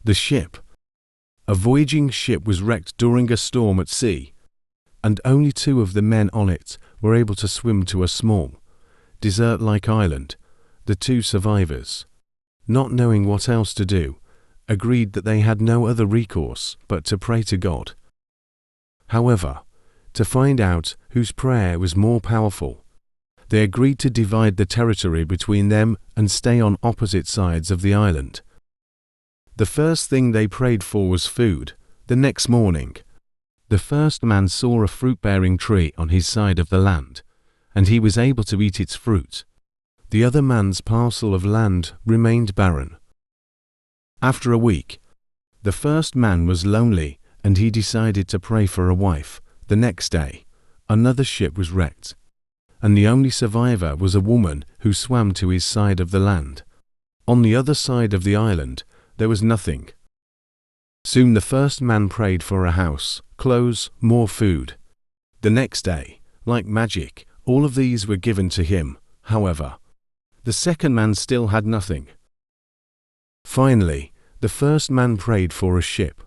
The ship. A voyaging ship was wrecked during a storm at sea, and only 2 of the men on it were able to swim to a small, desert-like island. The 2 survivors, not knowing what else to do, agreed that they had no other recourse but to pray to God. However, to find out whose prayer was more powerful, they agreed to divide the territory between them and stay on opposite sides of the island. The first thing they prayed for was food. The next morning, the first man saw a fruit-bearing tree on his side of the land, and he was able to eat its fruit. The other man's parcel of land remained barren. After a week, the first man was lonely and he decided to pray for a wife. The next day, another ship was wrecked, and the only survivor was a woman who swam to his side of the land. On the other side of the island, there was nothing. Soon the first man prayed for a house, clothes, more food. The next day, like magic, all of these were given to him. However, the second man still had nothing. Finally, the first man prayed for a ship,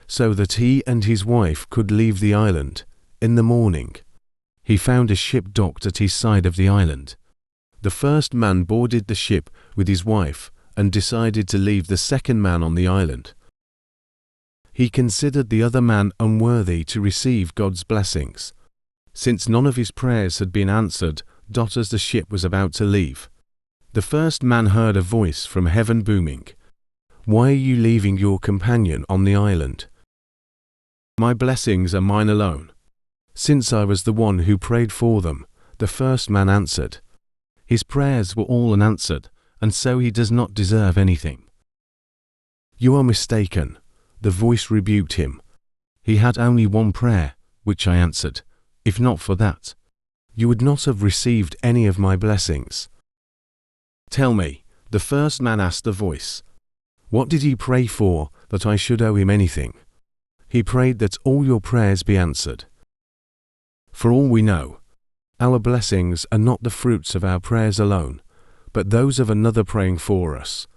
so that he and his wife could leave the island. In the morning, he found a ship docked at his side of the island. The first man boarded the ship with his wife and decided to leave the second man on the island. He considered the other man unworthy to receive God's blessings, since none of his prayers had been answered. As the ship was about to leave, the first man heard a voice from heaven booming, "Why are you leaving your companion on the island? My blessings are mine alone, since I was the one who prayed for them." The first man answered, "His prayers were all unanswered, and so he does not deserve anything." "You are mistaken," the voice rebuked him. "He had only one prayer, which I answered. If not for that, you would not have received any of my blessings." "Tell me," the first man asked the voice, "what did he pray for that I should owe him anything?" "He prayed that all your prayers be answered." For all we know, our blessings are not the fruits of our prayers alone, but those of another praying for us.